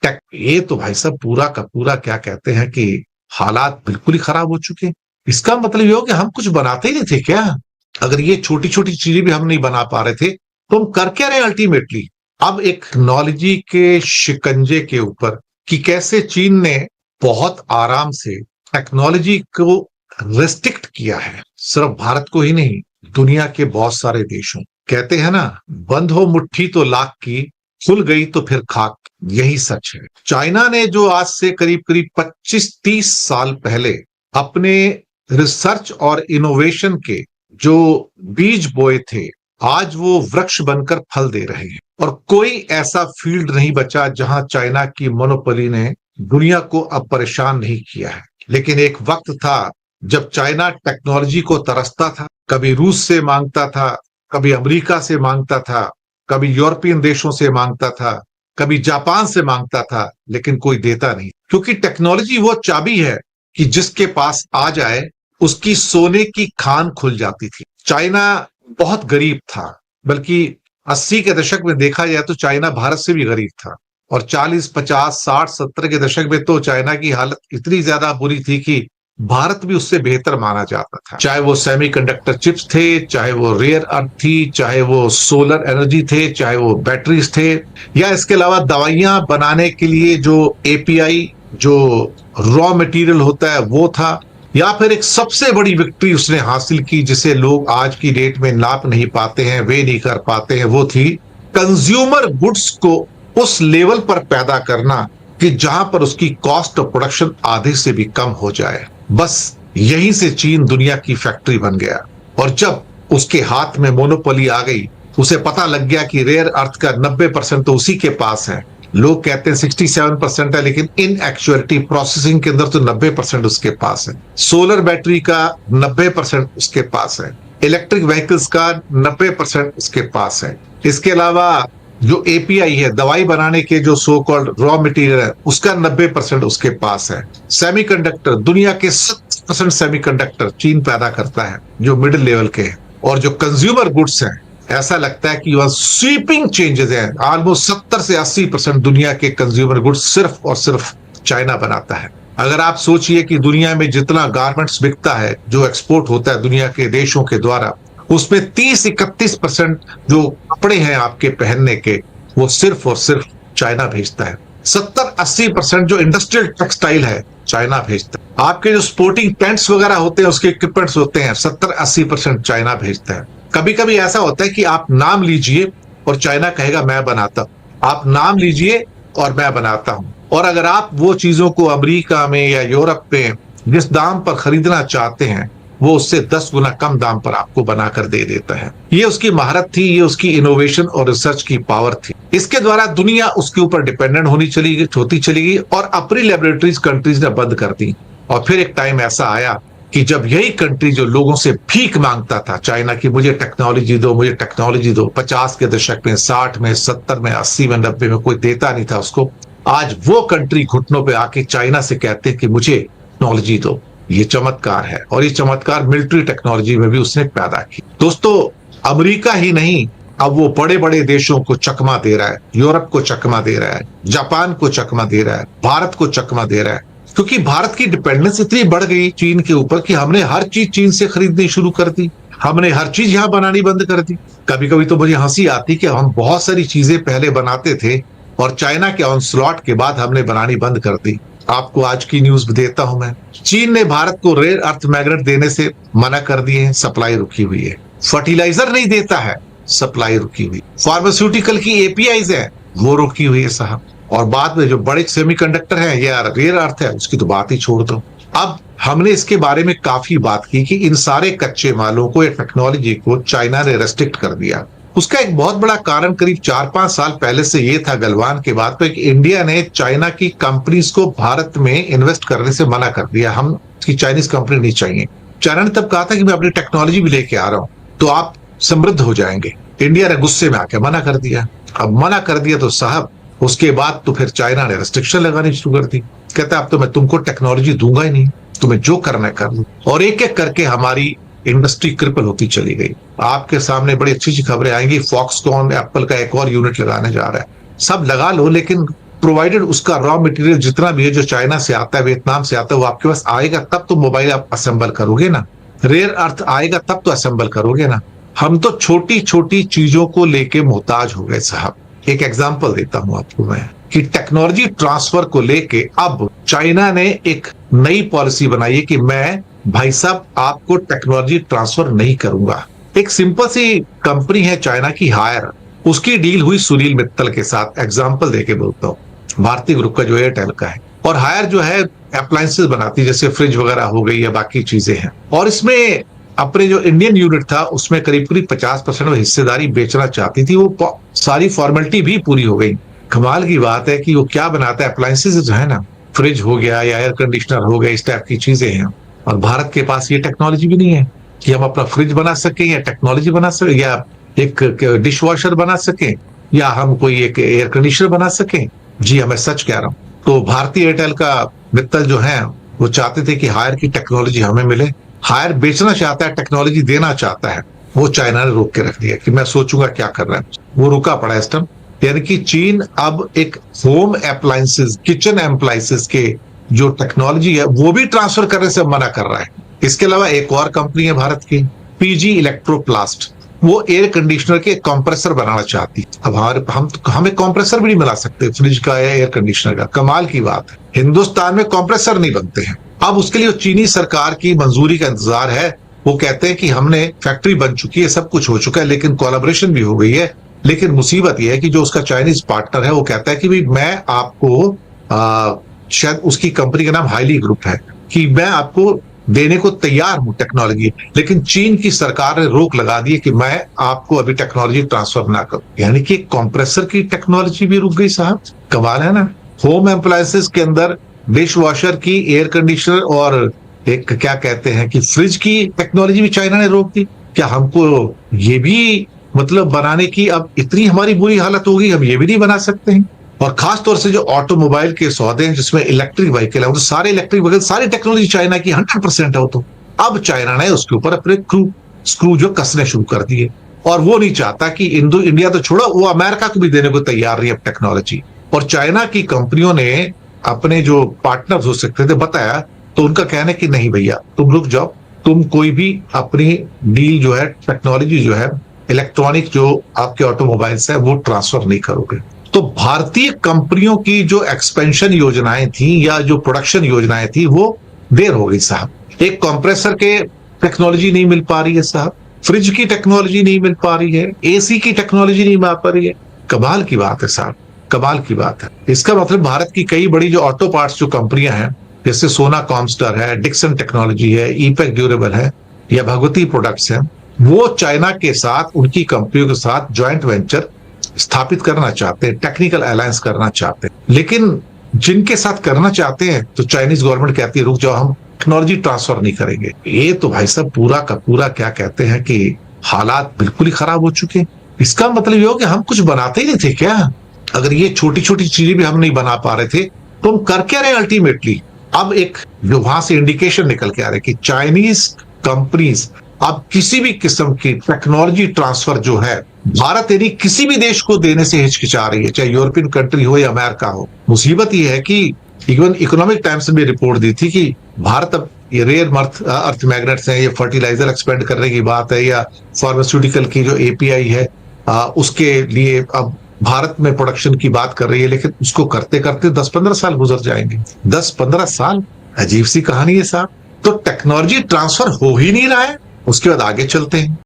Take, ये तो भाई साहब पूरा का पूरा क्या कहते हैं कि हालात बिल्कुल ही खराब हो चुके हैं। इसका मतलब ये हो कि हम कुछ बनाते ही नहीं थे क्या? अगर ये छोटी छोटी चीजें भी हम नहीं बना पा रहे थे तो हम कर क्या रहे अल्टीमेटली? अब एक टेक्नोलॉजी के शिकंजे के ऊपर कि कैसे चीन ने बहुत आराम से टेक्नोलॉजी को रेस्ट्रिक्ट किया है, सिर्फ भारत को ही नहीं, दुनिया के बहुत सारे देशों। कहते हैं ना, बंद हो मुट्ठी तो लाख की, खुल गई तो फिर खाक। यही सच है। चाइना ने जो आज से करीब करीब 25-30 साल पहले अपने रिसर्च और इनोवेशन के जो बीज बोए थे, आज वो वृक्ष बनकर फल दे रहे हैं। और कोई ऐसा फील्ड नहीं बचा जहां चाइना की मोनोपोली ने दुनिया को अब परेशान नहीं किया है। लेकिन एक वक्त था जब चाइना टेक्नोलॉजी को तरसता था, कभी रूस से मांगता था, कभी अमेरिका से मांगता था, कभी यूरोपियन देशों से मांगता था, कभी जापान से मांगता था, लेकिन कोई देता नहीं। क्योंकि टेक्नोलॉजी वो चाबी है कि जिसके पास आ जाए उसकी सोने की खान खुल जाती थी। चाइना बहुत गरीब था, बल्कि 80 के दशक में देखा जाए तो चाइना भारत से भी गरीब था। और 40, 50, 60, 70 के दशक में तो चाइना की हालत इतनी ज्यादा बुरी थी कि भारत भी उससे बेहतर माना जाता था। चाहे वो सेमीकंडक्टर चिप्स थे, चाहे वो रेयर अर्थ थी, चाहे वो सोलर एनर्जी थे, चाहे वो बैटरीज थे, या इसके अलावा दवाइयां बनाने के लिए जो एपीआई, जो रॉ मटेरियल होता है वो था, या फिर एक सबसे बड़ी विक्ट्री उसने हासिल की जिसे लोग आज की डेट में नाप नहीं पाते हैं, वे नहीं कर पाते हैं, वो थी कंज्यूमर गुड्स को उस लेवल पर पैदा करना कि जहां पर उसकी कॉस्ट ऑफ प्रोडक्शन आधे से भी कम हो जाए। बस यहीं से चीन दुनिया की फैक्ट्री बन गया। और जब उसके हाथ में मोनोपोली आ गई, उसे पता लग गया कि रेयर अर्थ का 90% तो उसी के पास है। लोग कहते हैं 67% है, लेकिन इन एक्चुअलिटी प्रोसेसिंग के अंदर तो 90% उसके पास है। सोलर बैटरी का 90% उसके पास है, इलेक्ट्रिक व्हीकल्स का 90% उसके पास है। इसके अलावा जो एपीआई है, दवाई बनाने के जो सो कॉल्ड रॉ मटेरियल है, उसका 90% उसके पास है। सेमीकंडक्टर, दुनिया के 70% सेमीकंडक्टर चीन पैदा करता है, जो मिडिल लेवल के हैं। और जो कंज्यूमर गुड्स हैं, ऐसा लगता है कि वह स्वीपिंग चेंजेस हैं। ऑलमोस्ट 70 से 80% दुनिया के कंज्यूमर गुड्स सिर्फ और सिर्फ चाइना बनाता है। अगर आप सोचिए कि दुनिया में जितना गारमेंट्स बिकता है, जो एक्सपोर्ट होता है दुनिया के देशों के द्वारा, उसमें 30-31% जो कपड़े हैं आपके पहनने के, वो सिर्फ और सिर्फ चाइना भेजता है। 70-80% जो इंडस्ट्रियल टेक्सटाइल है, चाइना भेजता है। आपके जो स्पोर्टिंग पैंट्स वगैरह होते हैं, उसके इक्विपमेंट्स होते हैं, 70-80% चाइना भेजता है। कभी कभी ऐसा होता है कि आप नाम लीजिए और चाइना कहेगा मैं बनाता हूं। आप नाम लीजिए और मैं बनाता हूं। और अगर आप वो चीजों को अमेरिका में या यूरोप में जिस दाम पर खरीदना चाहते हैं, वो उससे 10 गुना कम दाम पर आपको बनाकर दे देता है। ये उसकी महारत थी, ये उसकी इनोवेशन और रिसर्च की पावर थी। इसके द्वारा दुनिया उसके ऊपर डिपेंडेंट होती चली गई और अपनी लेबोरेटरीज कंट्रीज ने बंद कर दी। और फिर एक टाइम ऐसा आया कि जब यही कंट्री जो लोगों से भीख मांगता था चाइना की, मुझे टेक्नोलॉजी दो, मुझे टेक्नोलॉजी दो, 50 के दशक में, 60 में, 70 में, 80 में, 90 में कोई देता नहीं था उसको। आज वो कंट्री घुटनों पे आके चाइना से कहते हैं कि मुझे टेक्नोलॉजी दो। ये चमत्कार है, और ये चमत्कार मिलिट्री टेक्नोलॉजी में भी उसने पैदा की। दोस्तों, अमेरिका ही नहीं, अब वो बड़े बड़े देशों को चकमा दे रहा है। यूरोप को चकमा दे रहा है, जापान को चकमा दे रहा है, भारत को चकमा दे रहा है। क्योंकि भारत की डिपेंडेंस इतनी बढ़ गई चीन के ऊपर कि हमने हर चीज चीन से खरीदनी शुरू कर दी, हमने हर चीज यहां बनानी बंद कर दी। कभी कभी तो मुझे हंसी आती कि हम बहुत सारी चीजें पहले बनाते थे और चाइना के ऑनस्लॉट के बाद हमने बनानी बंद कर दी। आपको आज की न्यूज देता हूं मैं। चीन ने भारत को रेयर अर्थ मैग्नेट देने से मना कर दिए हैं, सप्लाई रुकी हुई है। फर्टिलाइजर नहीं देता है, सप्लाई रुकी हुई। फार्मास्यूटिकल की एपीआईज है, वो रुकी हुई है साहब। और बाद में जो बड़े सेमीकंडक्टर है या रेयर अर्थ है, उसकी तो बात ही छोड़ दो। अब हमने इसके बारे में काफी बात की कि इन सारे कच्चे मालों को या टेक्नोलॉजी को चाइना ने रेस्ट्रिक्ट कर दिया। उसका एक बहुत बड़ा कारण करीब 4-5 साल पहले से ये था, गलवान के बाद पे, कि इंडिया ने चाइना की कंपनीज को भारत में इन्वेस्ट करने से मना कर दिया। हम की चाइनीज कंपनी नहीं चाहिए। चाइना ने तब कहा था कि मैं अपनी टेक्नोलॉजी भी लेके आ रहा हूं तो आप समृद्ध हो जाएंगे। इंडिया ने गुस्से में आके मना कर दिया। अब मना कर दिया तो साहब उसके बाद तो फिर चाइना ने रेस्ट्रिक्शन लगानी शुरू कर दी। कहता अब तो मैं तुमको टेक्नोलॉजी दूंगा ही नहीं, तुम्हें जो करना है कर लो। और एक एक करके हमारी इंडस्ट्री क्रिपल होती चली गई। आपके सामने बड़ी अच्छी अच्छी खबरें आएंगी। फॉक्सकॉन एप्पल का एक और यूनिट लगाने जा रहा है। सब लगा लो, लेकिन प्रोवाइडेड उसका रॉ मटेरियल जितना भी है जो चाइना से आता है, वियतनाम से आता है, वो आपके पास आएगा तब तो मोबाइल आप असेंबल करोगे ना। रेयर अर्थ आएगा तब तो असेंबल करोगे ना। हम तो छोटी छोटी चीजों को लेके मोहताज हो गए साहब। एक एग्जांपल देता हूं आपको मैं कि टेक्नोलॉजी ट्रांसफर को लेके अब चाइना ने एक नई पॉलिसी बनाई है कि मैं भाई साहब आपको टेक्नोलॉजी ट्रांसफर नहीं करूंगा। एक सिंपल सी कंपनी है चाइना की हायर, उसकी डील हुई सुनील मित्तल के साथ। एग्जांपल देके बोलता हूँ, भारतीय ग्रुप का जो एयरटेल का है, और हायर जो है अप्लायंसेस बनाती है जैसे फ्रिज वगैरह हो गई या बाकी चीजें हैं। और इसमें अपने जो इंडियन यूनिट था उसमें करीब करीब 50% हिस्सेदारी बेचना चाहती थी। वो सारी फॉर्मेलिटी भी पूरी हो गई। कमाल की बात है कि वो क्या बनाता है, अप्लायंसेस जो है ना, फ्रिज हो गया या एयर कंडीशनर हो गया, इस टाइप की चीजें हैं। और भारत के पास ये टेक्नोलॉजी भी नहीं है कि हम अपना फ्रिज बना सकें या टेक्नोलॉजी बना सकें या एक डिश वॉशर बना सकें या हम कोई एक एयर कंडीशनर बना सकें। जी हाँ, मैं सच कह रहा हूँ। तो भारतीय एयरटेल का मित्तल जो है वो चाहते थे कि हायर की टेक्नोलॉजी हमें मिले। हायर बेचना चाहता है, टेक्नोलॉजी देना चाहता है, वो चाइना ने रोक के रख दिया कि मैं सोचूंगा क्या कर रहा है। वो रुका पड़ा इस टाइम। यानी कि चीन अब एक होम अप्लायंसेस, किचन अप्लायंसेस के जो टेक्नोलॉजी है वो भी ट्रांसफर करने से मना कर रहा है। इसके अलावा एक और कंपनी है भारत की, पीजी इलेक्ट्रोप्लास्ट, वो एयर कंडीशनर के कंप्रेसर बनाना चाहती है। अब हमें कंप्रेसर भी नहीं बना सकते फ्रिज का या एयर कंडीशनर का। कमाल की बात है, हिंदुस्तान में कंप्रेसर नहीं बनते हैं। अब उसके लिए चीनी सरकार की मंजूरी का इंतजार है। वो कहते हैं कि हमने फैक्ट्री बन चुकी है, सब कुछ हो चुका है, लेकिन कोलैबोरेशन भी हो गई है। लेकिन मुसीबत यह है कि जो उसका चाइनीज पार्टनर है वो कहता है कि भाई मैं आपको शायद उसकी कंपनी का नाम हाईली ग्रुप है, कि मैं आपको देने को तैयार हूं टेक्नोलॉजी, लेकिन चीन की सरकार ने रोक लगा दी कि मैं आपको अभी टेक्नोलॉजी ट्रांसफर ना करूं। यानी कि कंप्रेसर की टेक्नोलॉजी भी रुक गई साहब। कमाल है ना। होम अप्लायंसेस के अंदर डिश वॉशर की, एयर कंडीशनर और एक क्या कहते हैं कि फ्रिज की टेक्नोलॉजी भी चाइना ने रोक दी। क्या हमको ये भी मतलब बनाने की अब इतनी हमारी बुरी हालत होगी, हम ये भी नहीं बना सकते हैं? और खास तौर से जो ऑटोमोबाइल के सौदे हैं जिसमें इलेक्ट्रिक व्हीकल है, वो तो सारे इलेक्ट्रिक व्हीकल, सारी टेक्नोलॉजी चाइना की 100% है। तो अब चाइना ने उसके ऊपर अपने स्क्रू जो कसने शुरू कर दिए, और वो नहीं चाहता कि इंडिया तो छोड़ो, वो अमेरिका को भी देने को तैयार नहीं अब टेक्नोलॉजी। और चाइना की कंपनियों ने अपने जो पार्टनर्स हो सकते थे बताया, तो उनका कहना है कि नहीं भैया तुम रुक जाओ, तुम कोई भी अपनी डील जो है, टेक्नोलॉजी जो है, इलेक्ट्रॉनिक जो आपके ऑटोमोबाइल्स है वो ट्रांसफर नहीं करोगे। तो भारतीय कंपनियों की जो एक्सपेंशन योजनाएं थी या जो प्रोडक्शन योजनाएं थी वो देर हो गई साहब। एक कंप्रेसर के टेक्नोलॉजी नहीं मिल पा रही है साहब, फ्रिज की टेक्नोलॉजी नहीं मिल पा रही है, एसी की टेक्नोलॉजी नहीं मिल पा रही है। कमाल की बात है साहब, कमाल की बात है। इसका मतलब भारत की कई बड़ी जो ऑटो पार्ट्स जो कंपनियां हैं, जैसे सोना कॉमस्टर है, डिक्सन टेक्नोलॉजी है, ईपैक ड्यूरेबल है या भगवती प्रोडक्ट्स है, वो चाइना के साथ, उनकी कंपनियों के साथ ज्वाइंट वेंचर स्थापित करना चाहते हैं, टेक्निकल अलायंस करना चाहते हैं। लेकिन जिनके साथ करना चाहते हैं तो चाइनीज गवर्नमेंट कहती है रुक जाओ, हम टेक्नोलॉजी ट्रांसफर नहीं करेंगे। ये तो भाई साहब पूरा का पूरा क्या कहते हैं कि हालात बिल्कुल ही खराब हो चुके हैं। इसका मतलब ये हो कि हम कुछ बनाते ही नहीं थे क्या? अगर ये छोटी छोटी चीजें भी हम नहीं बना पा रहे थे तो हम कर क्या रहे अल्टीमेटली? अब एक जो वहां से इंडिकेशन निकल के आ रहे कि चाइनीज कंपनीज अब किसी भी किस्म की टेक्नोलॉजी ट्रांसफर जो है भारत यानी किसी भी देश को देने से हिचकिचा रही है, चाहे यूरोपियन कंट्री हो या अमेरिका हो। मुसीबत यह है कि इवन इकोनॉमिक टाइम्स ने रिपोर्ट दी थी कि भारत अब ये रेयर अर्थ मैग्नेट्स हैं, ये फर्टिलाइजर एक्सपेंड करने की बात है, या फार्मास्यूटिकल की जो एपीआई है उसके लिए अब भारत में प्रोडक्शन की बात कर रही है। लेकिन उसको करते करते 10-15 साल गुजर जाएंगे। 10-15 साल, अजीब सी कहानी है साहब। तो टेक्नोलॉजी ट्रांसफर हो ही नहीं रहा है। उसके बाद आगे चलते हैं।